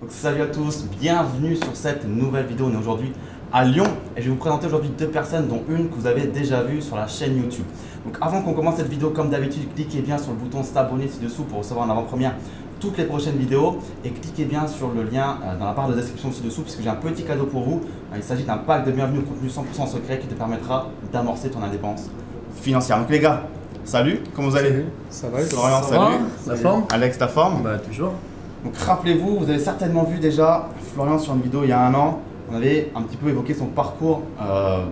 Donc salut à tous, bienvenue sur cette nouvelle vidéo. On est aujourd'hui à Lyon et je vais vous présenter aujourd'hui deux personnes dont une que vous avez déjà vue sur la chaîne YouTube. Donc avant qu'on commence cette vidéo, comme d'habitude, cliquez bien sur le bouton s'abonner ci-dessous pour recevoir en avant-première toutes les prochaines vidéos et cliquez bien sur le lien dans la barre de description ci-dessous puisque j'ai un petit cadeau pour vous. Il s'agit d'un pack de bienvenue au contenu 100% secret qui te permettra d'amorcer ton indépendance financière. Donc les gars, salut, comment vous allez? Salut. Ça va, Florian, salut. La forme? Alex, ta forme? Bah toujours. Donc rappelez-vous, vous avez certainement vu déjà Florian sur une vidéo il y a un an. On avait un petit peu évoqué son parcours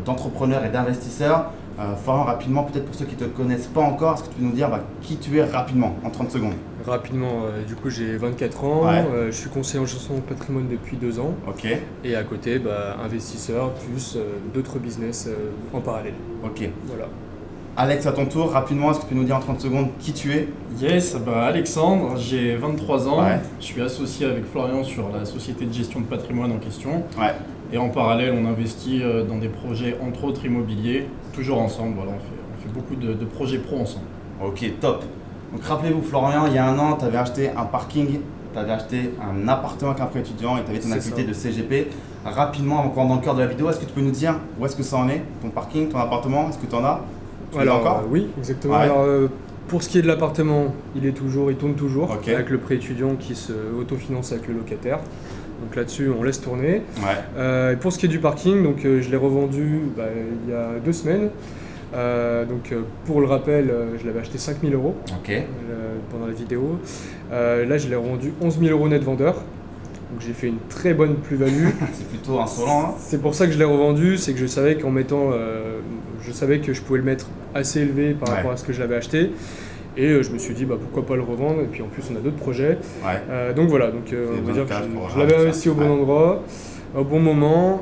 d'entrepreneur et d'investisseur. Florian, rapidement, peut-être pour ceux qui ne te connaissent pas encore, est-ce que tu peux nous dire qui tu es rapidement, en 30 secondes? Rapidement, du coup j'ai 24 ans, Ouais. je suis conseiller en gestion de patrimoine depuis 2 ans. Ok, Et à côté, investisseur plus d'autres business en parallèle. ok. Voilà. Alex, à ton tour, rapidement, est-ce que tu peux nous dire en 30 secondes qui tu es? Yes, Alexandre, j'ai 23 ans, Ouais. je suis associé avec Florian sur la société de gestion de patrimoine en question. Ouais, Et en parallèle, on investit dans des projets, entre autres immobiliers, toujours ensemble. Voilà, on fait beaucoup de projets pro ensemble. ok, top. Donc rappelez-vous, Florian, il y a un an, tu avais acheté un parking, tu avais acheté un appartement avec un prêt étudiant et tu avais ton C'est activité ça. de CGP. Rapidement, avant qu'on rentre dans le cœur de la vidéo, est-ce que tu peux nous dire où est-ce que ça en est? Ton parking, ton appartement, est-ce que tu en as? Tu les as encore? Oui, exactement. Ouais. Alors, pour ce qui est de l'appartement, il tourne toujours Ok. avec le prêt étudiant qui se autofinance avec le locataire. Donc là-dessus, on laisse tourner. Ouais, Et pour ce qui est du parking, donc, je l'ai revendu il y a 2 semaines. Pour le rappel, je l'avais acheté 5 000 € ok. pendant la vidéo. Là, je l'ai revendu 11 000 € net vendeur. Donc j'ai fait une très bonne plus-value. C'est plutôt insolent, hein? C'est pour ça que je l'ai revendu, c'est que je savais qu'en mettant, je savais que je pouvais le mettre assez élevé par Ouais. rapport à ce que je l'avais acheté. Et je me suis dit pourquoi pas le revendre. Et puis en plus on a d'autres projets. Ouais. Donc voilà, on besoin va dire de que cash pour je l'avais faire investi ça. au bon Ouais. endroit, au bon moment.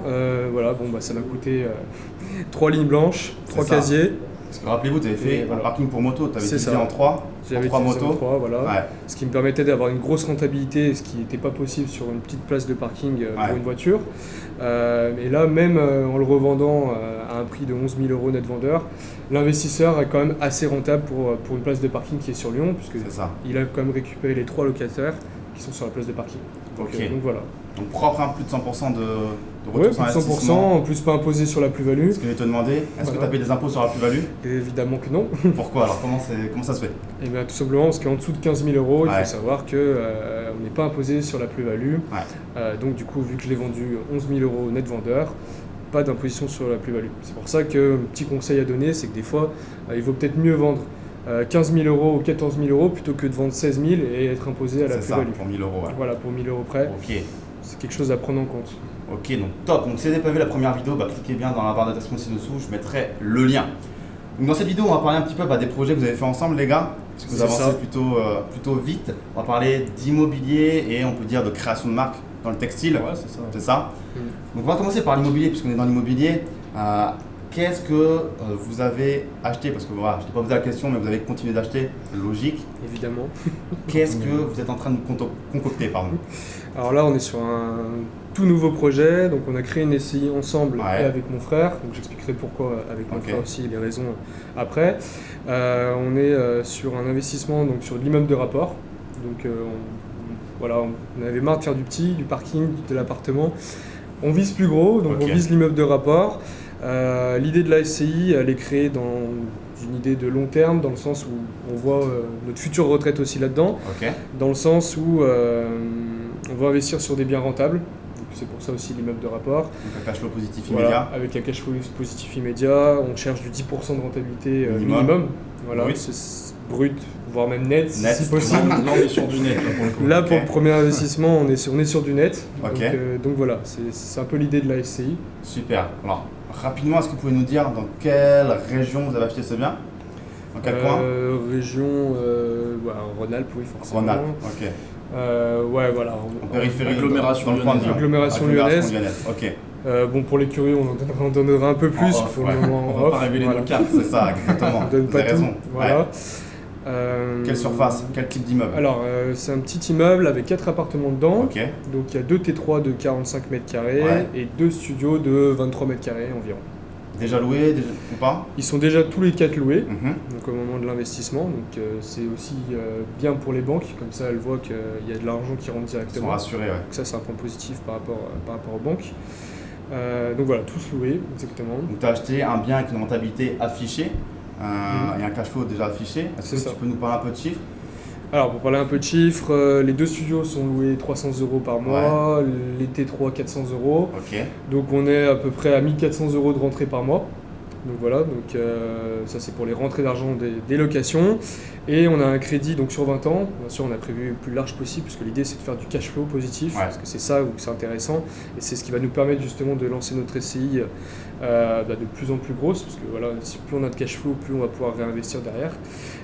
Ça m'a coûté 3 lignes blanches, 3 ça. casiers. Parce que rappelez-vous, tu avais fait Et un voilà. parking pour moto, tu avais C'est divisé ça. en 3, J'avais trois utilisé en motos. 3, voilà. Ouais, Ce qui me permettait d'avoir une grosse rentabilité, ce qui n'était pas possible sur une petite place de parking Ouais. pour une voiture. Et là, même en le revendant à un prix de 11 000 € net vendeur, l'investisseur est quand même assez rentable pour une place de parking qui est sur Lyon, puisque c'est ça. il a quand même récupéré les 3 locataires qui sont sur la place de parking. Donc, Ok. donc voilà. Donc propre, hein, plus de 100% de retour Ouais, sur plus de investissement. 100%, en plus pas imposé sur la plus-value. Ce que je vais te demander, est-ce que tu Voilà. as payé des impôts sur la plus-value? Évidemment que non. Pourquoi alors? Comment ça se fait? Et bien tout simplement parce qu'en dessous de 15 000 €, il Ouais. faut savoir qu'on n'est pas imposé sur la plus-value. Ouais. Donc du coup, vu que je l'ai vendu 11 000 € net vendeur, pas d'imposition sur la plus-value. C'est pour ça que un petit conseil à donner, c'est que des fois, il vaut peut-être mieux vendre 15 000 € ou 14 000 € plutôt que de vendre 16 000 et être imposé à la C'est ça, plus-value. pour 1000 €. Ouais. Voilà, pour 1000 € près, Ok, c'est quelque chose à prendre en compte. ok, donc top. Donc si vous n'avez pas vu la première vidéo, cliquez bien dans la barre de description ci-dessous, je mettrai le lien. Donc dans cette vidéo, on va parler un petit peu des projets que vous avez fait ensemble, les gars. Parce que vous C'est avancez ça. plutôt vite. On va parler d'immobilier et on peut dire de création de marque dans le textile. Ouais, c'est ça. C'est ça. Mm. Donc on va commencer par l'immobilier, puisqu'on est dans l'immobilier. Qu'est-ce que vous avez acheté? Parce que voilà, je ne t'ai pas posé la question, mais vous avez continué d'acheter, logique. Évidemment. Qu'est-ce que vous êtes en train de concocter, pardon? Alors là, on est sur un tout nouveau projet. Donc on a créé une SCI ensemble Ouais. et avec mon frère. Donc j'expliquerai pourquoi avec mon Ok. frère aussi, les raisons après. On est sur un investissement donc sur de l'immeuble de rapport. Donc on avait marre de faire du petit, du parking, de l'appartement. On vise plus gros, donc Ok. on vise l'immeuble de rapport. L'idée de la SCI, elle est créée dans une idée de long terme, dans le sens où on voit notre future retraite aussi là-dedans, Ok, dans le sens où on va investir sur des biens rentables. Donc c'est pour ça aussi l'immeuble de rapport. donc un cash flow positif Voilà, immédiat. avec un cash flow positif immédiat, on cherche du 10% de rentabilité Minimum. minimum. Voilà, Brut. c'est brut, voire même net, Net. si possible. Là, on est sur du net, là, pour le coup. Là, Ok. pour le premier investissement, on est sur du net. Ok. Donc voilà, c'est un peu l'idée de la SCI. Super. Alors, rapidement, est-ce que vous pouvez nous dire dans quelle région vous avez acheté ce bien? Dans quel coin? Région Rhône-Alpes, oui, forcément. Rhône-Alpes. Ok. Ouais, voilà. En périphérie, Agglomération dans le coin de lyonnaise. Lyon. Agglomération lyonnaise. Ok. Bon, pour les curieux, on en donnera un peu plus. En off, pour ouais. le moment, On va pas révéler voilà. nos cartes. C'est ça, exactement. On donne Vous pas avez tout. raison. Voilà. Ouais. Quelle surface? Quel type d'immeuble? Alors, c'est un petit immeuble avec 4 appartements dedans. Ok. Donc, il y a 2 T3 de 45 mètres carrés Ouais. et 2 studios de 23 mètres carrés environ. Déjà loué ou pas? Ils sont déjà tous les 4 loués, Mhm. donc au moment de l'investissement. Donc c'est aussi bien pour les banques, comme ça elles voient qu'il y a de l'argent qui rentre Ils sont directement. rassurés, ouais. Donc ça c'est un point positif par rapport aux banques. Donc voilà, tous loués, exactement. Donc tu as acheté un bien avec une rentabilité affichée et un cash flow déjà affiché. Est-ce C'est que ça. tu peux nous parler un peu de chiffres? Alors pour parler un peu de chiffres, les 2 studios sont loués 300 € par mois, les T3 400 €. Ok. Donc on est à peu près à 1400 € de rentrée par mois. Donc voilà, donc ça c'est pour les rentrées d'argent des locations. Et on a un crédit donc sur 20 ans. Bien sûr on a prévu le plus large possible puisque l'idée c'est de faire du cash flow positif, Ouais. parce que c'est ça où c'est intéressant. Et c'est ce qui va nous permettre justement de lancer notre SCI de plus en plus grosse, parce que voilà, plus on a de cash flow, plus on va pouvoir réinvestir derrière.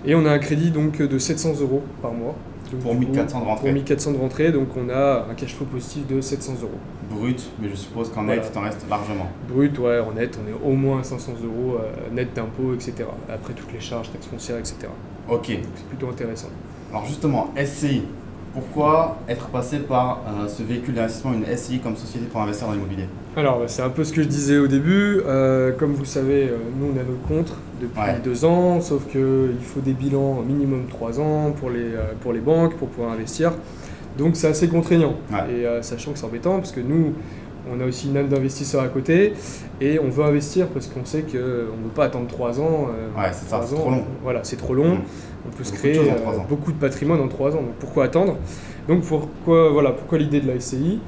Et on a un crédit donc de 700 € par mois. Donc, Pour du coup, 1400 de rentrée. Pour 1400 de rentrée, donc on a un cash flow positif de 700 €. Brut, mais je suppose qu'en Voilà. net, il t'en reste largement. Brut, ouais, en net, on est au moins à 500 € net d'impôts, etc. Après toutes les charges, taxes foncières, etc. Ok. Donc c'est plutôt intéressant. Alors justement, SCI. Pourquoi être passé par ce véhicule d'investissement, une SCI comme société pour investir dans l'immobilier? Alors, c'est un peu ce que je disais au début. Comme vous savez, nous, on a notre compte depuis Ouais. 2 ans, sauf qu'il faut des bilans minimum 3 ans pour les banques, pour pouvoir investir. Donc, c'est assez contraignant. Ouais. Et sachant que c'est embêtant, parce que nous, on a aussi une âme d'investisseur à côté, et on veut investir parce qu'on sait qu'on ne veut pas attendre 3 ans. Ouais, c'est ça, 3 c'est ans, trop long. Voilà, c'est trop long. Mm. On peut se Beaucoup de créer choses en 3 ans. beaucoup de patrimoine en 3 ans, donc pourquoi attendre? Donc pourquoi l'idée de la SCI?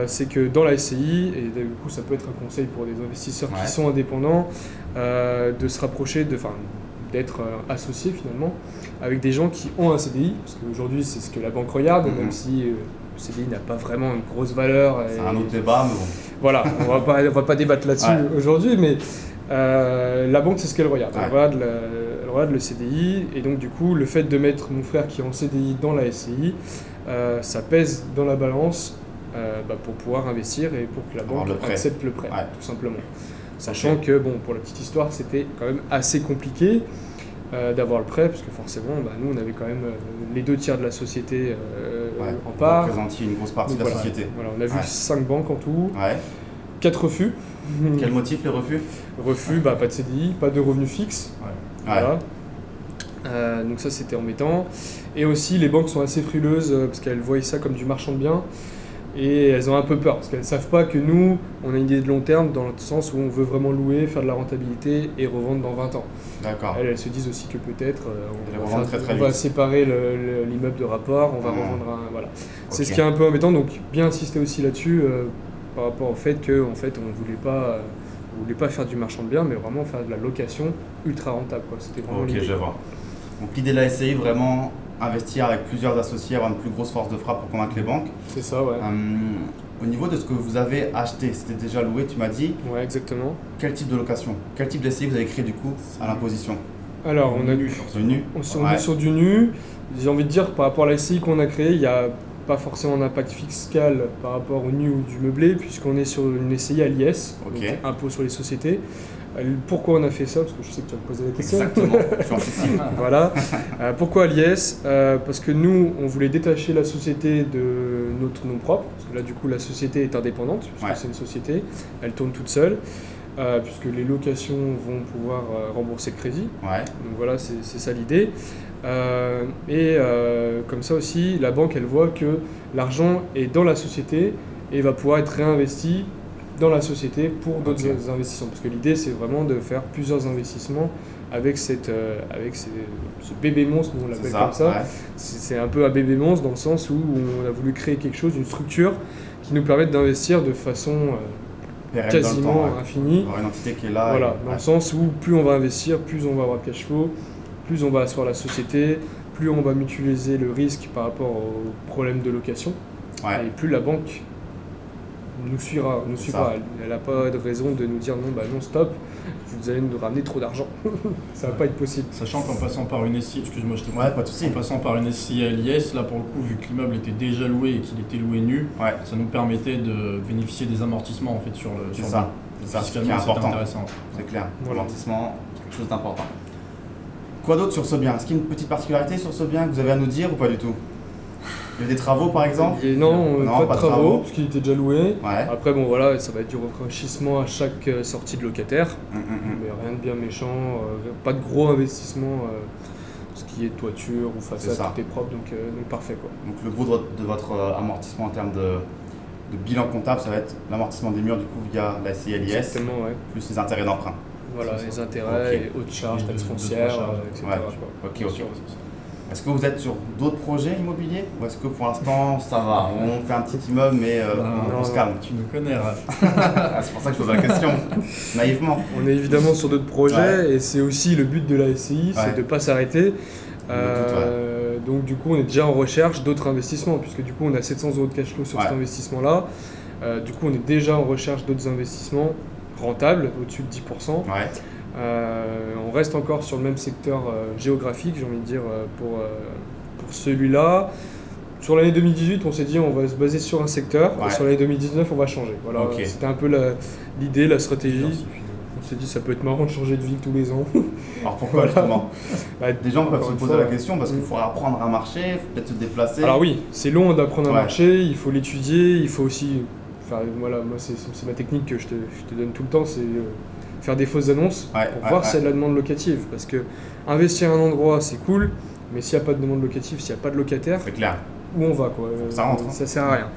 C'est que dans la SCI, et du coup ça peut être un conseil pour des investisseurs Ouais. qui sont indépendants, de se rapprocher, d'être associé finalement avec des gens qui ont un CDI, parce qu'aujourd'hui c'est ce que la banque regarde, Mhm. même si le CDI n'a pas vraiment une grosse valeur. C'est et- un autre débat, mais bon. Voilà, on va pas débattre là-dessus Ouais. aujourd'hui, mais la banque, c'est ce qu'elle regarde. Ouais. Elle regarde le CDI, et donc du coup, le fait de mettre mon frère qui est en CDI dans la SCI, ça pèse dans la balance pour pouvoir investir et pour que la Avoir banque le prêt. accepte le prêt, Ouais. tout simplement. Sachant que, bon, pour la petite histoire, c'était quand même assez compliqué d'avoir le prêt, parce que forcément, nous, on avait quand même les 2 tiers de la société Ouais. en Vous part. représentiez une grosse partie Donc de la voilà. société. Voilà, on a vu Ouais. 5 banques en tout, Ouais. 4 refus. Quel motif les refus? Refus, pas de CDI, pas de revenus fixes. Ouais. Voilà. Donc ça c'était embêtant. Et aussi les banques sont assez frileuses parce qu'elles voient ça comme du marchand de biens et elles ont un peu peur parce qu'elles ne savent pas que nous on a une idée de long terme dans le sens où on veut vraiment louer, faire de la rentabilité et revendre dans 20 ans. D'accord. Elles se disent aussi que peut-être Elles on, revendent très, très on va vite. séparer l'immeuble de rapport, on va Mhm. revendre un... Voilà. C'est Ok. ce qui est un peu embêtant, donc bien insister aussi là-dessus par rapport au fait qu'en fait on voulait pas faire du marchand de biens, mais vraiment faire de la location ultra rentable, quoi. C'était vraiment Ok, l'idée. je vois. Donc l'idée de la SCI, vraiment investir avec plusieurs associés, avoir une plus grosse force de frappe pour convaincre les banques. C'est ça, ouais. Au niveau de ce que vous avez acheté, c'était déjà loué, tu m'as dit. Ouais, exactement. Quel type de location? Quel type d'SCI vous avez créé du coup à l'imposition? Alors, on a Sur du nu? on est sur du nu. J'ai envie de dire, par rapport à la SCI qu'on a créée, il n'y a pas forcément d'impact fiscal par rapport au nu ou du meublé, puisqu'on est sur une SCI à l'IS, Ok. donc impôt sur les sociétés. Pourquoi on a fait ça? Parce que je sais que tu vas me poser la question. Exactement, je suis anticipe. Voilà. Pourquoi à l'IS? Parce que nous, on voulait détacher la société de notre nom propre, parce que là, du coup, la société est indépendante, puisque Ouais. c'est une société, elle tourne toute seule, puisque les locations vont pouvoir rembourser le crédit. Ouais, Donc voilà, c'est ça l'idée. Comme ça aussi, la banque, elle voit que l'argent est dans la société et va pouvoir être réinvesti dans la société pour d'autres Ok. investissements. Parce que l'idée, c'est vraiment de faire plusieurs investissements avec ce bébé monstre, nous on c'est l'appelle ça. comme ça. Ouais. C'est un peu un bébé monstre dans le sens où on a voulu créer quelque chose, une structure qui nous permette d'investir de façon Pérenne dans le quasiment temps, ouais. infinie. Avoir une entité qui est là. Voilà, et- dans ouais. le sens où plus on va investir, plus on va avoir de cash flow, plus on va asseoir la société, plus on va mutualiser le risque par rapport aux problèmes de location, Ouais. et plus la banque nous suivra. C'est ça. Elle n'a pas de raison de nous dire non, non, stop, vous allez nous ramener trop d'argent. Ça va pas être possible. Sachant qu'en passant par une SCI, excuse-moi, je t'ai Ouais, pas de soucis. En passant par une SCI à l'IS, là pour le coup, vu que l'immeuble était déjà loué et qu'il était loué nu, Ouais, ça nous permettait de bénéficier des amortissements en fait sur le. c'est sur ça. le- C'est ça, ce qui est Fiscalement, c'était important. intéressant. C'est clair. Voilà. L'amortissement, c'est quelque chose d'important. Quoi d'autre sur ce bien? Est-ce qu'il y a une petite particularité sur ce bien que vous avez à nous dire ou pas du tout? Il y a des travaux par exemple? Et non, pas de travaux, parce qu'il était déjà loué. Ouais. Après, bon voilà, ça va être du rafraîchissement à chaque sortie de locataire. Hum. Mais rien de bien méchant, pas de gros investissement, ce qui est toiture ou façade, tout est propre, donc parfait quoi. Donc le gros de votre amortissement en termes de bilan comptable, ça va être l'amortissement des murs du coup via la CLIS, Exactement, ouais. plus les intérêts d'emprunt. Voilà, les intérêts, Ok. et hautes charges, Et taxes de foncières, charges. etc. Ouais. quoi. Ok, ok. Est-ce que vous êtes sur d'autres projets immobiliers ou est-ce que pour l'instant ça va? On fait un petit immeuble mais on se calme. Tu nous connais, Raph. Ah, c'est pour ça que je pose la question, naïvement. On est évidemment sur d'autres projets et c'est aussi le but de la SCI, c'est de ne pas s'arrêter. Donc du coup on est déjà en recherche d'autres investissements puisque du coup on a 700 € de cash flow sur cet investissement-là. Du coup on est déjà en recherche d'autres investissements rentables, au-dessus de 10%. On reste encore sur le même secteur géographique, j'ai envie de dire, pour celui-là. Sur l'année 2018, on s'est dit on va se baser sur un secteur, et sur l'année 2019, on va changer. Voilà, c'était un peu l'idée, la stratégie. On s'est dit ça peut être marrant de changer de ville tous les ans. Alors pourquoi justement? Des gens peuvent se poser la question parce qu'il faudra apprendre à marcher, il faut peut-être se déplacer. Alors oui, c'est long d'apprendre à marcher, il faut l'étudier, il faut aussi... Enfin voilà, moi c'est ma technique que je te donne tout le temps, c'est faire des fausses annonces pour voir s'il y a de la demande locative. Parce que investir à un endroit c'est cool, mais s'il n'y a pas de demande locative, s'il n'y a pas de locataire, c'est clair. Où on va quoi, ça rentre. Ça sert à rien.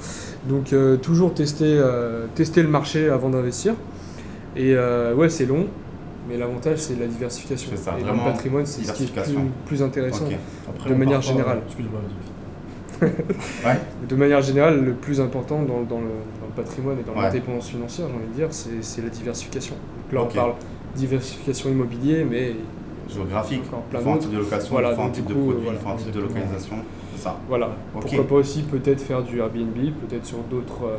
Donc toujours tester le marché avant d'investir. Et ouais, c'est long, mais l'avantage c'est la diversification. C'est ça, et vraiment, le patrimoine, c'est ce qui est plus intéressant. Après, de manière générale. Excuse-moi, De manière générale, le plus important dans le patrimoine et dans l'indépendance financière, j'ai envie de dire, c'est la diversification. Donc là, on parle diversification immobilier, mais géographique, plein différents types de location, différents types de produits, différents types de localisation. Ça. Voilà. Pourquoi pas aussi peut-être faire du Airbnb, peut-être sur d'autres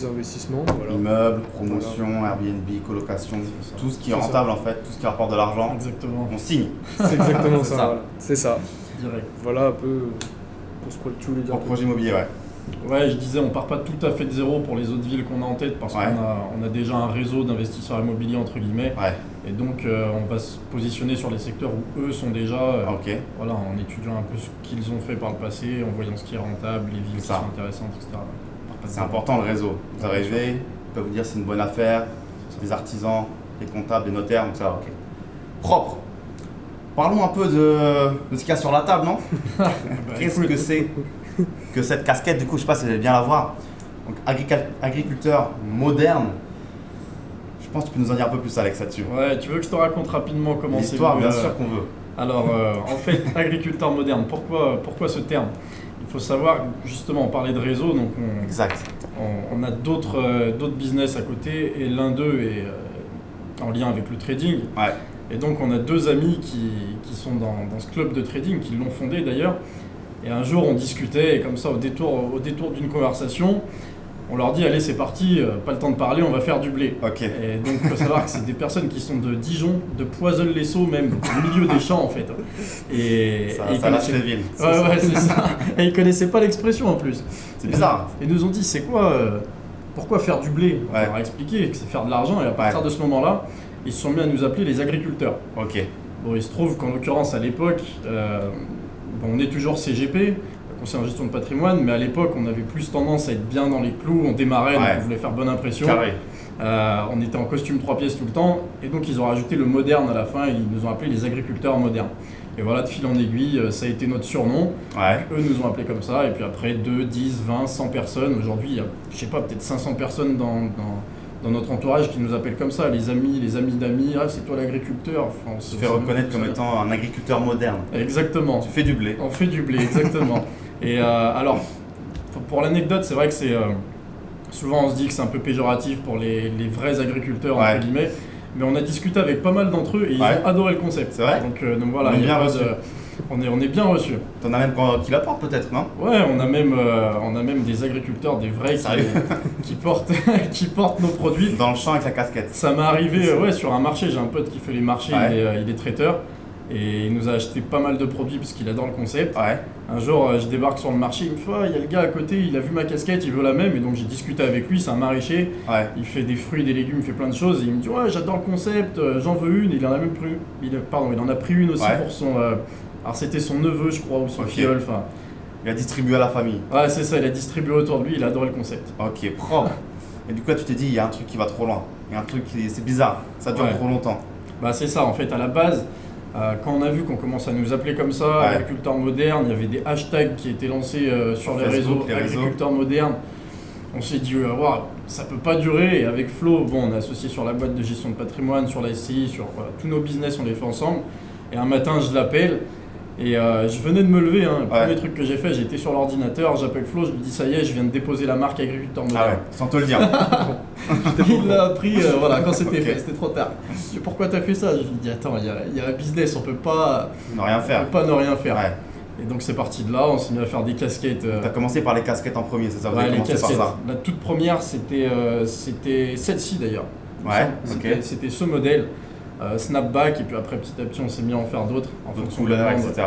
investissements. Voilà. Immeubles, promotion, Airbnb, colocation, tout ce qui est rentable en fait, tout ce qui rapporte de l'argent. Exactement. On signe. C'est exactement ça. Voilà. C'est ça. Direct. Voilà un peu pour ce que tu voulais dire. En projet immobilier, Ouais, je disais, on part pas tout à fait de zéro pour les autres villes qu'on a en tête parce qu'on a déjà un réseau d'investisseurs immobiliers entre guillemets. Et donc on va se positionner sur les secteurs où eux sont déjà, voilà, en étudiant un peu ce qu'ils ont fait par le passé, en voyant ce qui est rentable, les villes qui sont intéressantes, etc. C'est important le réseau. Vous arrivez, ils peuvent vous dire c'est une bonne affaire, des artisans, des comptables, des notaires, donc ça va, propre. Parlons un peu de ce qu'il y a sur la table, non? Qu'est-ce que c'est que cette casquette? Du coup, je sais pas si vous allez bien la voir. Donc, agriculteur moderne. Je pense que tu peux nous en dire un peu plus, Alex, là-dessus. Ouais, tu veux que je te raconte rapidement comment c'est? L'histoire, bien sûr qu'on veut. Alors, en fait, agriculteur moderne, pourquoi ce terme? Il faut savoir, justement, on parlait de réseau, donc on a d'autres business à côté, et l'un d'eux est en lien avec le trading. Et donc, on a deux amis qui sont dans ce club de trading, qui l'ont fondé d'ailleurs. Et un jour, on discutait, et comme ça, au détour d'une conversation, on leur dit, allez, c'est parti, pas le temps de parler, on va faire du blé. Et donc, il faut savoir que c'est des personnes qui sont de Dijon, de Poiseuille-les-Sauts même, au milieu des champs en fait. Et ça lâche les villes. Ouais, c'est ça. Et ils connaissaient pas l'expression en plus. C'est bizarre. Et ils nous ont dit, c'est quoi, pourquoi faire du blé? On leur a expliqué que c'est faire de l'argent, et à partir de ce moment-là, ils se sont mis à nous appeler les agriculteurs. Bon, il se trouve qu'en l'occurrence, à l'époque, on est toujours CGP, conseiller en gestion de patrimoine, mais à l'époque, on avait plus tendance à être bien dans les clous, on démarrait, donc on voulait faire bonne impression. On était en costume 3 pièces tout le temps, et donc ils ont rajouté le moderne à la fin, et ils nous ont appelés les agriculteurs modernes. Et voilà, de fil en aiguille, ça a été notre surnom. Eux nous ont appelés comme ça, et puis après 2, 10, 20, 100 personnes. Aujourd'hui, il y a, je sais pas, peut-être 500 personnes dans notre entourage qui nous appellent comme ça, les amis d'amis, ah c'est toi l'agriculteur. Enfin, on se fait reconnaître comme étant un agriculteur moderne. Exactement. Tu fais du blé. On fait du blé, exactement. Et alors, pour l'anecdote, c'est vrai que c'est souvent on se dit que c'est un peu péjoratif pour les vrais agriculteurs, entre guillemets, mais on a discuté avec pas mal d'entre eux et ils ont adoré le concept. C'est vrai. Donc voilà, on est bien reçus. T'en as même qui l'apportent peut-être, non? Ouais, on a même des agriculteurs, des vrais qui portent nos produits. Dans le champ avec la casquette. Ça m'est arrivé sur un marché, j'ai un pote qui fait les marchés, il est traiteur. Et il nous a acheté pas mal de produits parce qu'il adore le concept. Un jour, je débarque sur le marché, il me fait il y a le gars à côté, il a vu ma casquette, il veut la même. Et donc j'ai discuté avec lui, c'est un maraîcher. Il fait des fruits, des légumes, il fait plein de choses. Et il me dit j'adore le concept, j'en veux une. Et il en a même pris une aussi pour son. Alors c'était son neveu, je crois, ou son filleul. Il a distribué à la famille. Ouais, c'est ça, il a distribué autour de lui, il a adoré le concept. Ok, propre. Et du coup, là, tu t'es dit, il y a un truc qui va trop loin. Il y a un truc qui c'est bizarre, ça dure trop longtemps. Bah, c'est ça, en fait, à la base, quand on a vu qu'on commence à nous appeler comme ça, agriculteurs modernes, il y avait des hashtags qui étaient lancés sur les réseaux, agriculteurs modernes. On s'est dit, wow, ça peut pas durer. Et avec Flo, bon, on est associé sur la boîte de gestion de patrimoine, sur la SCI, sur tous nos business, on les fait ensemble. Et un matin, je l'appelle. Et je venais de me lever, hein. Le premier truc que j'ai fait, j'étais sur l'ordinateur, j'appelle Flo, je lui dis ça y est, je viens de déposer la marque agriculteur moderne. Ah ouais, sans te le dire. Il l'a appris voilà, quand c'était fait, c'était trop tard. Je dis pourquoi t'as fait ça? Je lui dis attends, il y a un business, on peut pas ne rien faire. On peut pas ne rien faire. Ouais. Et donc c'est parti de là, on s'est mis à faire des casquettes. T'as commencé par les casquettes en premier, c'est ça? Ouais, les casquettes. Par ça. La toute première, c'était celle-ci d'ailleurs. Ouais, c'était ce modèle. Snapback, et puis après petit à petit on s'est mis à en faire d'autres en fonction de la etc.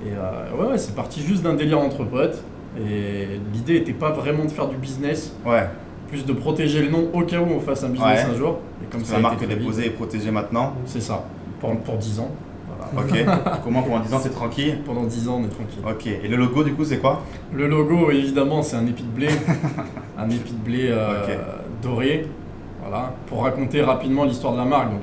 Et ouais, c'est parti juste d'un délire entre potes, et l'idée n'était pas vraiment de faire du business, plus de protéger le nom au cas où on fasse un business un jour. Et comme ça, la marque est déposée et protégée maintenant. C'est ça, pour 10 ans. Voilà. Ok, comment pendant 10 ans c'est tranquille? Pendant 10 ans on est tranquille. Ok, et le logo du coup c'est quoi? Le logo évidemment c'est un épi de blé, un épi de blé doré, voilà, pour raconter rapidement l'histoire de la marque. Donc,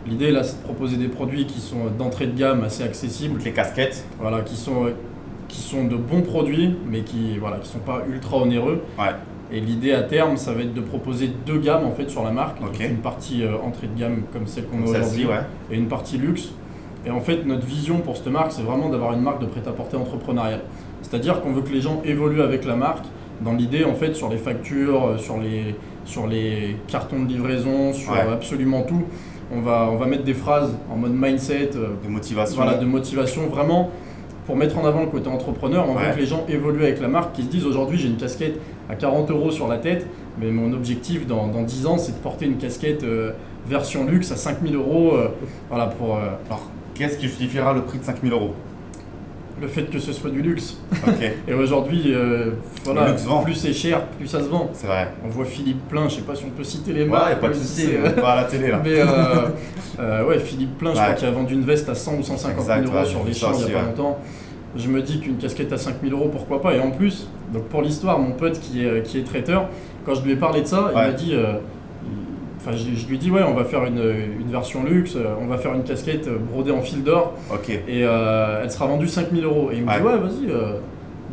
l'idée là, c'est de proposer des produits qui sont d'entrée de gamme assez accessibles. Donc les casquettes. Voilà, qui sont de bons produits, mais qui sont pas ultra onéreux. Ouais. Et l'idée à terme, ça va être de proposer 2 gammes en fait sur la marque. Donc une partie entrée de gamme comme celle qu'on a aujourd'hui, et une partie luxe. Et en fait, notre vision pour cette marque, c'est vraiment d'avoir une marque de prêt-à-porter entrepreneuriale. C'est-à-dire qu'on veut que les gens évoluent avec la marque. Dans l'idée, en fait, sur les factures, sur les cartons de livraison, sur absolument tout. On va mettre des phrases en mode mindset, de motivation. Voilà, de motivation, vraiment pour mettre en avant le côté entrepreneur. On veut que les gens évoluent avec la marque, qu'ils se disent aujourd'hui j'ai une casquette à 40 € sur la tête, mais mon objectif dans 10 ans c'est de porter une casquette version luxe à 5 000 €. Voilà, pour, Alors, qu'est-ce qui justifiera le prix de 5 000 €? Le fait que ce soit du luxe. Okay. Et aujourd'hui, voilà, luxe plus c'est cher, plus ça se vend. C'est vrai. On voit Philippe Plein, je sais pas si on peut citer les marques. Ouais, pas de souci, pas à la télé là. Mais ouais, Philippe Plein, je crois qu'il a vendu une veste à 100 ou 150 000 € sur les champs il n'y a pas longtemps. Je me dis qu'une casquette à 5 000 €, pourquoi pas? Et en plus, donc pour l'histoire, mon pote qui est traiteur, quand je lui ai parlé de ça, il m'a dit... Enfin, je lui ai dit, ouais, on va faire une version luxe, on va faire une casquette brodée en fil d'or. Et elle sera vendue 5 000 €. Et il me dit, ouais, vas-y,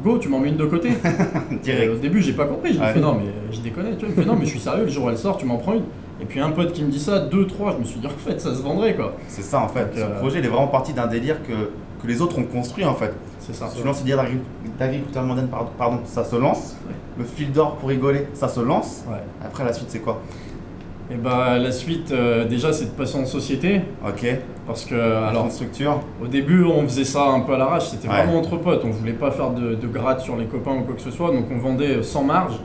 go, tu m'en mets une de côté. Au début, j'ai pas compris. Je lui ai fait, non, mais je déconne. Tu vois, il me fait, non, mais je suis sérieux, le jour où elle sort, tu m'en prends une. Et puis un pote qui me dit ça, 2, 3, je me suis dit, en fait, ça se vendrait, quoi. C'est ça, en fait. Ce projet, il est vraiment parti d'un délire que les autres ont construit, en fait. C'est ça. Tu lances l'idée d'agriculteur moderne, pardon, ça se lance. Le fil d'or pour rigoler, ça se lance. Après, la suite, c'est quoi? Et bah la suite déjà c'est de passer en société. Ok. Parce que alors structure. Au début on faisait ça un peu à l'arrache, c'était vraiment entre potes, on voulait pas faire de gratte sur les copains ou quoi que ce soit, donc on vendait sans marge.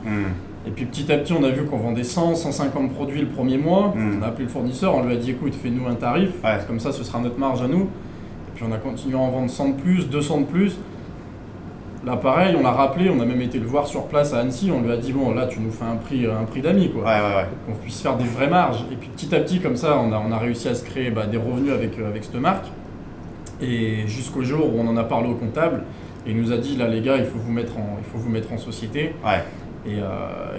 Et puis petit à petit on a vu qu'on vendait 100, 150 produits le premier mois. On a appelé le fournisseur, on lui a dit écoute fais-nous un tarif, comme ça ce sera notre marge à nous. Et puis on a continué à en vendre 100 de plus, 200 de plus. Là pareil, on l'a rappelé, on a même été le voir sur place à Annecy, on lui a dit bon là tu nous fais un prix d'amis quoi, qu'on puisse faire des vraies marges. Et puis petit à petit comme ça on a réussi à se créer des revenus avec cette marque. Et jusqu'au jour où on en a parlé au comptable et il nous a dit là les gars il faut vous mettre en société. Et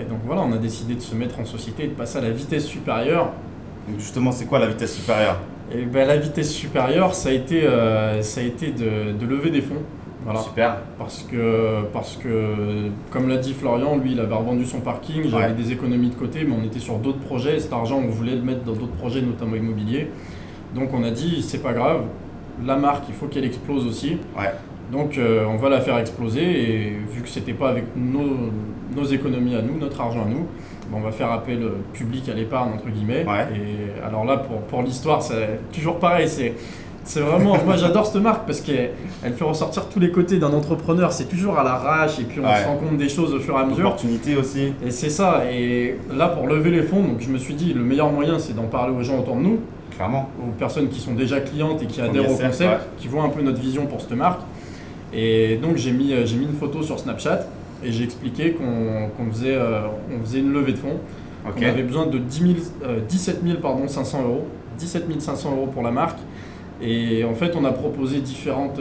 donc voilà, on a décidé de se mettre en société et de passer à la vitesse supérieure. Donc justement c'est quoi la vitesse supérieure? Et ben la vitesse supérieure ça a été de lever des fonds. Voilà. Super. Parce que, comme l'a dit Florian, lui il avait revendu son parking, j'avais des économies de côté, mais on était sur d'autres projets, cet argent on voulait le mettre dans d'autres projets, notamment immobiliers. Donc on a dit c'est pas grave, la marque il faut qu'elle explose aussi. Donc on va la faire exploser et vu que c'était pas avec nos économies à nous, notre argent à nous, on va faire appel public à l'épargne entre guillemets. Et alors là pour l'histoire c'est toujours pareil, c'est vraiment, moi j'adore cette marque parce qu'elle fait ressortir tous les côtés d'un entrepreneur, c'est toujours à l'arrache et puis on se rend compte des choses au fur et à mesure. Opportunité aussi. Et c'est ça, et là pour lever les fonds, donc je me suis dit le meilleur moyen c'est d'en parler aux gens autour de nous. Clairement. Aux personnes qui sont déjà clientes et qui adhèrent au concept, qui voient un peu notre vision pour cette marque. Et donc j'ai mis une photo sur Snapchat et j'ai expliqué qu'on faisait une levée de fonds. On avait besoin de 17 500 €. 17 500 € pour la marque. Et en fait, on a proposé différentes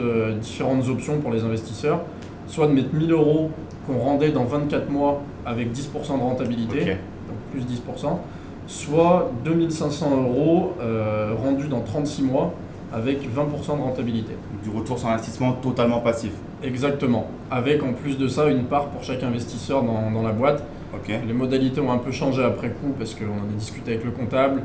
options pour les investisseurs. soit de mettre 1000 € qu'on rendait dans 24 mois avec 10% de rentabilité, donc plus 10%, soit 2500 € rendus dans 36 mois avec 20% de rentabilité. Du retour sur investissement totalement passif. Exactement, avec en plus de ça une part pour chaque investisseur dans la boîte. Les modalités ont un peu changé après coup parce qu'on en a discuté avec le comptable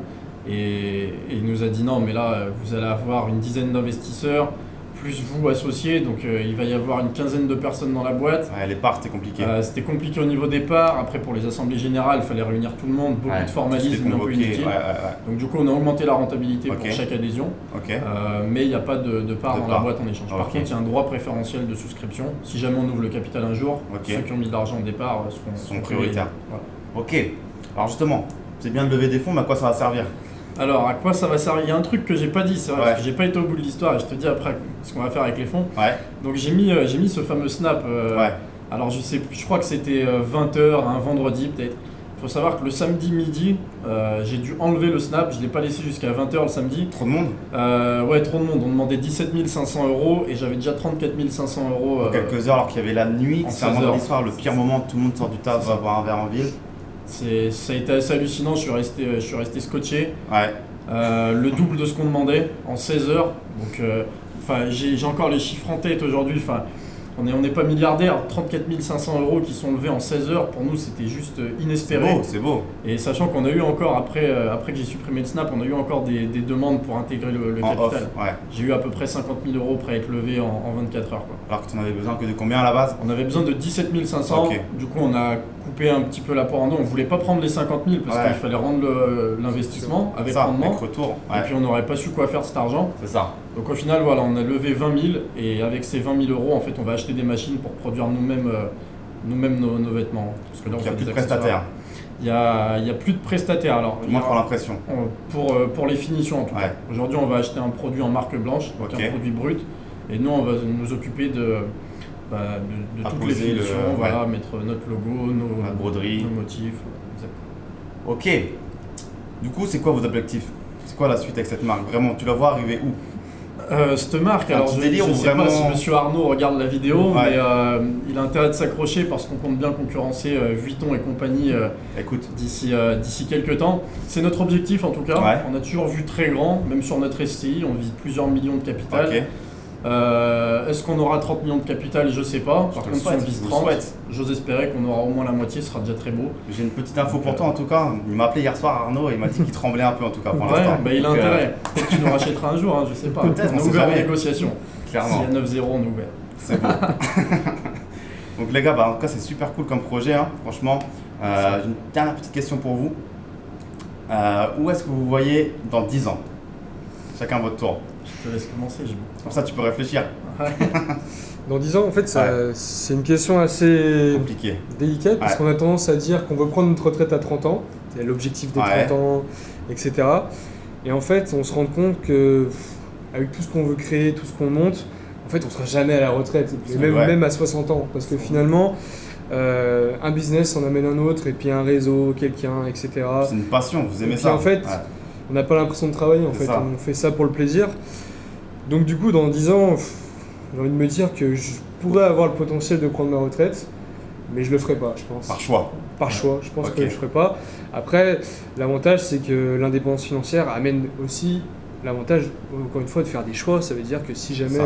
et il nous a dit non mais là vous allez avoir une dizaine d'investisseurs plus vous associés, donc il va y avoir une quinzaine de personnes dans la boîte. Les parts c'était compliqué. C'était compliqué au niveau des parts, après pour les assemblées générales il fallait réunir tout le monde, beaucoup de formalisme un peu inutile. Donc du coup on a augmenté la rentabilité pour chaque adhésion, mais il n'y a pas de part dans la boîte en échange. Par contre il y a un droit préférentiel de souscription, si jamais on ouvre le capital un jour, ceux qui ont mis de l'argent au départ sont prioritaires. Ok, alors justement, c'est bien de lever des fonds, mais à quoi ça va servir? Alors, à quoi ça va servir? Il y a un truc que j'ai pas dit, c'est vrai, parce que j'ai pas été au bout de l'histoire et je te dis après ce qu'on va faire avec les fonds. Donc j'ai mis ce fameux snap. Alors je sais plus, je crois que c'était 20h, un vendredi peut-être. Il faut savoir que le samedi midi, j'ai dû enlever le snap, je l'ai pas laissé jusqu'à 20h le samedi. Trop de monde? Ouais, trop de monde. On demandait 17 500 € et j'avais déjà 34 500 €. En quelques heures, alors qu'il y avait la nuit, c'est un vendredi soir, le pire moment, tout le monde sort du taf, va boire un verre en ville. Ça a été assez hallucinant, je suis resté scotché. Le double de ce qu'on demandait en 16 heures. Donc, j'ai encore les chiffres en tête aujourd'hui. On n'est pas milliardaire, 34 500 € qui sont levés en 16 heures, pour nous c'était juste inespéré. C'est beau. Et sachant qu'on a eu encore, après que j'ai supprimé le snap, on a eu encore des demandes pour intégrer le capital. J'ai eu à peu près 50 000 € prêts à être levés en 24 heures. Alors que tu en avais besoin que de combien à la base? On avait besoin de 17 500, du coup on a coupé un petit peu l'apport en deux, on voulait pas prendre les 50 000 parce qu'il fallait rendre l'investissement avec rendement, avec retour. Et puis on n'aurait pas su quoi faire de cet argent. C'est ça. Donc au final voilà, on a levé 20 000 et avec ces 20 000 € en fait on va acheter des machines pour produire nous-mêmes nos vêtements. Parce que là, il n'y a plus de prestataires. Il n'y a plus de prestataires. Alors, moi pour l'impression. Pour les finitions en tout cas. Aujourd'hui on va acheter un produit en marque blanche, donc un produit brut. Et nous on va nous occuper de toutes les finitions, mettre notre logo, nos broderies, nos motifs. Ok. Du coup c'est quoi vos objectifs? C'est quoi la suite avec cette marque? Vraiment, tu la vois arriver où? Cette marque, alors je ne sais pas si monsieur Arnaud regarde la vidéo, mais il a intérêt de s'accrocher parce qu'on compte bien concurrencer Vuitton et compagnie d'ici quelques temps. C'est notre objectif en tout cas, on a toujours vu très grand, même sur notre SCI, on vise plusieurs millions de capital. Est-ce qu'on aura 30 millions de capital? Je sais pas. Par contre, si on vise 30, j'ose espérer qu'on aura au moins la moitié, ce sera déjà très beau. J'ai une petite info pour toi en tout cas. Il m'a appelé hier soir Arnaud et il m'a dit qu'il tremblait un peu en tout cas pour l'instant. Il a intérêt. Peut-être qu'il nous rachètera un jour, hein, je sais pas. Peut-être. On est ouvert aux négociations. Clairement. S'il y a 9-0, on est ouvert. C'est bon. Donc les gars, en tout cas c'est super cool comme projet, hein. Franchement. J'ai une dernière petite question pour vous. Où est-ce que vous voyez dans 10 ans? Chacun votre tour. Je te laisse commencer. Comme ça tu peux réfléchir. Dans 10 ans, en fait, c'est une question assez délicate parce qu'on a tendance à dire qu'on veut prendre notre retraite à 30 ans. C'est l'objectif des 30 ans, etc. Et en fait, on se rend compte que avec tout ce qu'on veut créer, tout ce qu'on monte, en fait, on ne sera jamais à la retraite, même à 60 ans. Parce que finalement, un business en amène un autre, et puis un réseau, quelqu'un, etc. C'est une passion, vous aimez ça. Et en fait, on n'a pas l'impression de travailler, en fait, on fait ça pour le plaisir. Donc du coup, dans 10 ans, j'ai envie de me dire que je pourrais avoir le potentiel de prendre ma retraite, mais je le ferai pas, je pense. Par choix. Par choix, je pense que je ne ferai pas. Après, l'avantage, c'est que l'indépendance financière amène aussi l'avantage, encore une fois, de faire des choix. Ça veut dire que si jamais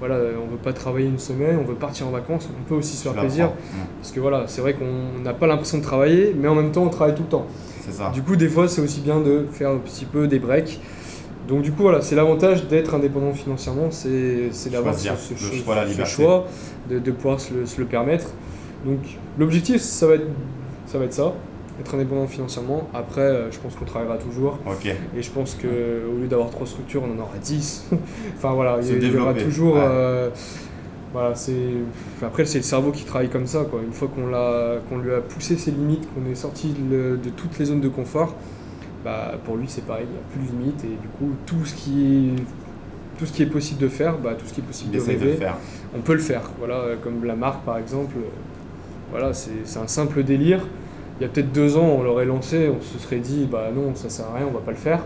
on ne veut pas travailler une semaine, on veut partir en vacances, on peut aussi se faire plaisir. Parce que voilà, c'est vrai qu'on n'a pas l'impression de travailler, mais en même temps, on travaille tout le temps. C'est ça. Du coup, des fois, c'est aussi bien de faire un petit peu des breaks. Donc du coup, voilà, c'est l'avantage d'être indépendant financièrement, c'est d'avoir ce choix, de pouvoir se le permettre. Donc l'objectif, ça va être ça, être indépendant financièrement. Après, je pense qu'on travaillera toujours. Et je pense qu'au lieu d'avoir 3 structures, on en aura 10. Enfin voilà, il y aura toujours... Après, c'est le cerveau qui travaille comme ça, quoi. Une fois qu'on lui a poussé ses limites, qu'on est sorti de toutes les zones de confort, pour lui c'est pareil, il n'y a plus de limite et du coup tout ce qui est possible de faire, tout ce qui est possible de rêver, on peut le faire. Voilà, comme la marque par exemple, voilà, c'est un simple délire. Il y a peut-être 2 ans on l'aurait lancé, on se serait dit non ça sert à rien, on va pas le faire.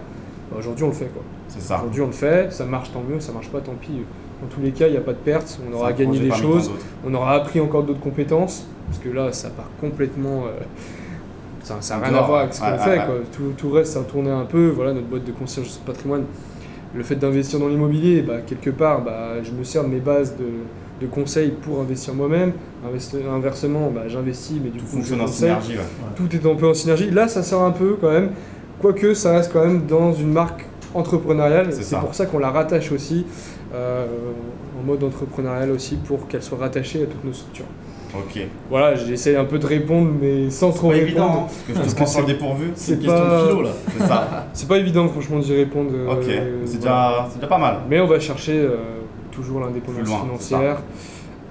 Aujourd'hui on le fait quoi. C'est ça. Aujourd'hui on le fait, ça marche tant mieux, ça marche pas tant pis. Dans tous les cas, il n'y a pas de perte, on aura gagné des choses, on aura appris encore d'autres compétences, parce que là, ça part complètement... ça n'a rien à voir avec ce qu'on fait, quoi. Tout reste à tourner un peu. Voilà, notre boîte de conseil en patrimoine, le fait d'investir dans l'immobilier, quelque part, je me sers de mes bases de conseils pour investir moi-même. Inversement, j'investis, mais du coup, fonctionne en synergie. Tout est un peu en synergie. Là, ça sert un peu quand même, quoique ça reste quand même dans une marque entrepreneuriale. C'est pour ça qu'on la rattache aussi en mode entrepreneurial aussi, pour qu'elle soit rattachée à toutes nos structures. Ok. Voilà, j'essaie un peu de répondre, mais sans trop répondre. Évident, parce que c'est dépourvu. C'est une question de philo là. C'est ça. C'est pas évident, franchement, d'y répondre. Ok, c'est déjà pas mal. Mais on va chercher toujours l'indépendance financière,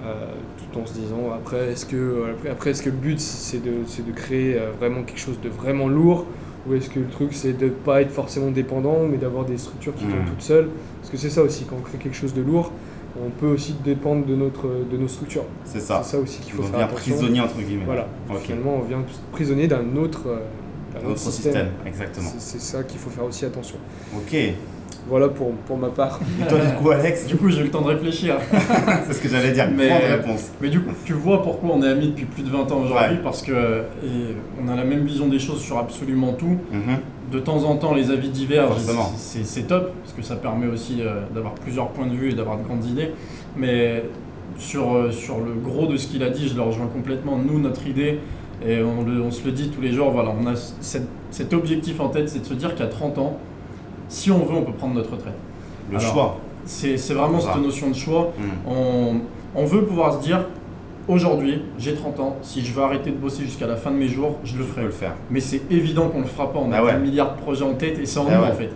tout en se disant après, est-ce que le but c'est de créer vraiment quelque chose de vraiment lourd, ou est-ce que le truc c'est de pas être forcément dépendant, mais d'avoir des structures qui tournent toutes seules, parce que c'est ça aussi, quand on crée quelque chose de lourd, on peut aussi dépendre de nos structures. C'est ça. C'est ça aussi qu'il faut faire attention. On devient prisonnier entre guillemets. Voilà. Finalement, on vient prisonnier d'un autre système. Exactement. C'est ça qu'il faut faire aussi attention. Ok. Voilà pour ma part. Et toi, du coup, Alex? Du coup, j'ai eu le temps de réfléchir. C'est ce que j'allais dire. Prends réponse. Mais du coup, tu vois pourquoi on est amis depuis plus de 20 ans aujourd'hui, parce que on a la même vision des choses sur absolument tout. De temps en temps, les avis divergent, c'est top, parce que ça permet aussi d'avoir plusieurs points de vue et d'avoir de grandes idées. Mais sur le gros de ce qu'il a dit, je le rejoins complètement. Nous, notre idée, et on se le dit tous les jours, voilà, on a cet objectif en tête, c'est de se dire qu'à 30 ans, si on veut, on peut prendre notre retraite. Le choix. C'est vraiment cette notion de choix. On veut pouvoir se dire, aujourd'hui, j'ai 30 ans, si je veux arrêter de bosser jusqu'à la fin de mes jours, je le ferai. Mais c'est évident qu'on ne le fera pas, on a un milliard de projets en tête et c'est en nous en fait.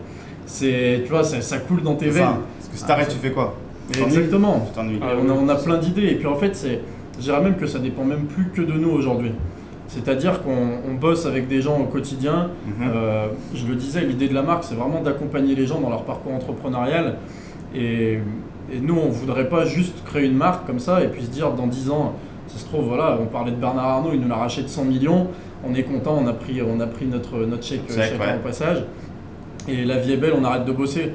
Tu vois, ça coule dans tes veines. Parce que si t'arrêtes, tu fais quoi? Exactement. On a plein d'idées et puis en fait, je dirais même que ça dépend même plus que de nous aujourd'hui. C'est-à-dire qu'on bosse avec des gens au quotidien. Je le disais, l'idée de la marque, c'est vraiment d'accompagner les gens dans leur parcours entrepreneurial. Et nous, on ne voudrait pas juste créer une marque comme ça et puis se dire dans 10 ans, ça se trouve, voilà, on parlait de Bernard Arnault, il nous l'a racheté de 100 millions, on est content, on a pris notre chèque au passage. Et la vie est belle, on arrête de bosser.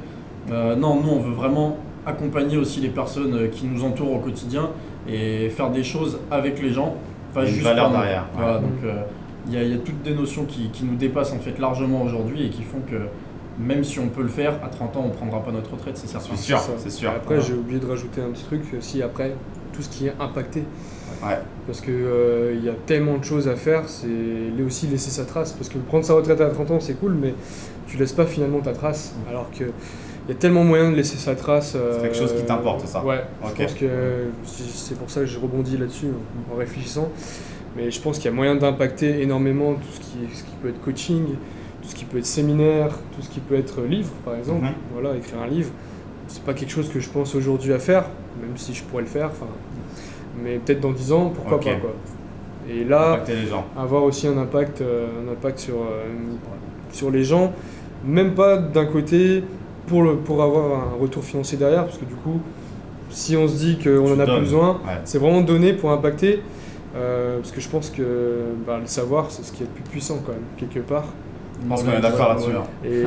Non, nous, on veut vraiment accompagner aussi les personnes qui nous entourent au quotidien et faire des choses avec les gens. Pas juste valeur derrière. Voilà, donc il y a toutes des notions qui nous dépassent en fait largement aujourd'hui et qui font que même si on peut le faire, à 30 ans on ne prendra pas notre retraite, c'est certain. C'est sûr. Après j'ai oublié de rajouter un petit truc, si après tout ce qui est impacté. Parce qu'il y a tellement de choses à faire, c'est aussi laisser sa trace. Parce que prendre sa retraite à 30 ans c'est cool, mais tu laisses pas finalement ta trace. Alors que il y a tellement moyen de laisser sa trace. C'est quelque chose qui t'importe, ça. Ouais, je pense que c'est pour ça que je rebondis là-dessus en réfléchissant. Mais je pense qu'il y a moyen d'impacter énormément tout ce qui peut être coaching, tout ce qui peut être séminaire, tout ce qui peut être livre, par exemple. Voilà, écrire un livre. C'est pas quelque chose que je pense aujourd'hui à faire, même si je pourrais le faire. Mais peut-être dans 10 ans, pourquoi pas, quoi. Et là, impacter les gens. Avoir aussi un impact sur les gens, même pas d'un côté pour avoir un retour financier derrière, parce que du coup, si on se dit qu'on en a plus besoin, c'est vraiment donner pour impacter, parce que je pense que le savoir, c'est ce qui est le plus puissant quand même, quelque part. Je pense qu'on est d'accord là-dessus.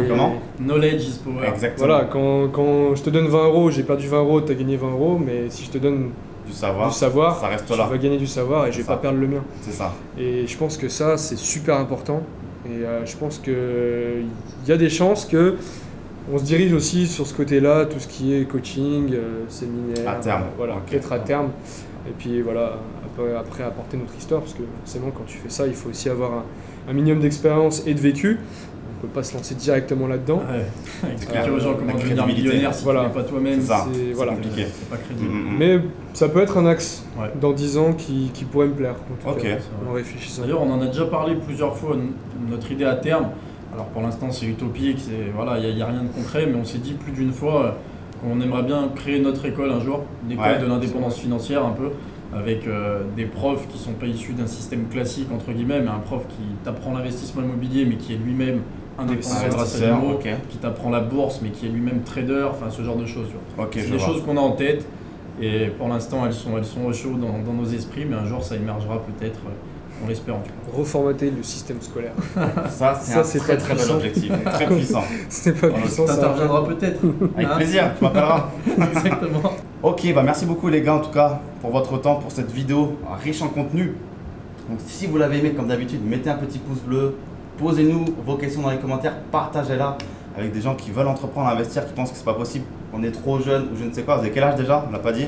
Comment? Knowledge is power. Exactement. Voilà, quand je te donne 20 €, j'ai perdu 20 €, tu as gagné 20 €, mais si je te donne du savoir, ça reste là. Tu vas gagner du savoir et je vais pas perdre le mien. C'est ça. Et je pense que ça, c'est super important. Et je pense qu'il y a des chances que on se dirige aussi sur ce côté-là, tout ce qui est coaching, séminaire, à terme. Voilà, peut-être à terme. Et puis voilà, après apporter notre histoire, parce que forcément quand tu fais ça, il faut aussi avoir un minimum d'expérience et de vécu. On peut pas se lancer directement là-dedans. Expliquer aux gens comment devenir millionnaire si tu n'es pas toi-même, c'est compliqué. C'est pas crédible. Mais ça peut être un axe dans 10 ans qui pourrait me plaire. En tout cas, en réfléchissant. D'ailleurs, on en a déjà parlé plusieurs fois, notre idée à terme. Alors pour l'instant c'est utopique, il n'y a rien de concret, mais on s'est dit plus d'une fois qu'on aimerait bien créer notre école un jour, une école de l'indépendance financière un peu, avec des profs qui ne sont pas issus d'un système classique entre guillemets, mais un prof qui t'apprend l'investissement immobilier mais qui est lui-même indépendant grâce à l'IMO, qui t'apprend la bourse mais qui est lui-même trader, enfin ce genre de choses. C'est des choses qu'on a en tête et pour l'instant elles sont au chaud dans nos esprits, mais un jour ça émergera peut-être. On l'espère en tout cas. Reformater le système scolaire. Ça, c'est un très très bel objectif, très puissant. C'est pas puissant, ça t'interviendra peut-être. Avec plaisir, tu m'appelleras. Exactement. Ok, bah merci beaucoup les gars en tout cas pour votre temps, pour cette vidéo riche en contenu. Donc si vous l'avez aimé comme d'habitude, mettez un petit pouce bleu, posez-nous vos questions dans les commentaires, partagez-la avec des gens qui veulent entreprendre, investir, qui pensent que c'est pas possible, qu'on est trop jeune ou je ne sais quoi. Vous avez quel âge déjà? On l'a pas dit?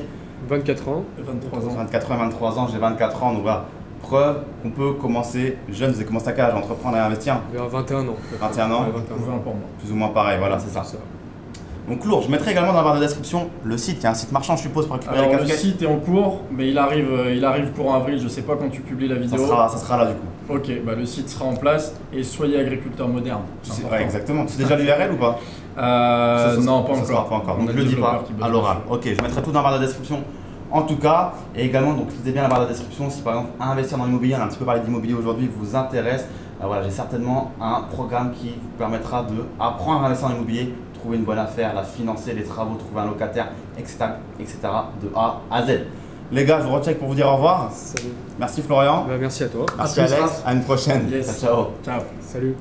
24 ans. 23 ans. 24 ans, 23 ans, j'ai 24 ans, donc voilà. Preuve qu'on peut commencer jeune. Vous avez commencé à quel âge à entreprendre et à investir? Vers 21 ans. 21 ans, Ouais, 21 ans. Pour moi. plus ou moins pareil, voilà, c'est ça. Donc lourd, je mettrai également dans la barre de description le site, il y a un site marchand je suppose pour récupérer les Alors, le casquettes. site est en cours, mais il arrive courant avril, je sais pas quand tu publies la vidéo. Ça sera là du coup. Ok, bah le site sera en place et soyez agriculteur moderne. Ouais, exactement. Tu sais déjà l'URL ou pas? Non, pas ça encore. sera pas encore. On Donc a je le le dis pas développeur qui bosse à l'oral. dessus. Ok, je mettrai tout dans la barre de description en tout cas. Et également, donc lisez bien la barre de description si par exemple investir dans l'immobilier, on a un petit peu parlé d'immobilier aujourd'hui, vous intéresse. Voilà, j'ai certainement un programme qui vous permettra d'apprendre à investir dans l'immobilier, trouver une bonne affaire, la financer, les travaux, trouver un locataire, etc. de A à Z. Les gars, je vous recheck pour vous dire au revoir. Salut. Merci Florian. Bah, merci à toi. Merci Alex. À une prochaine. Yes. Ciao. Ciao. Salut.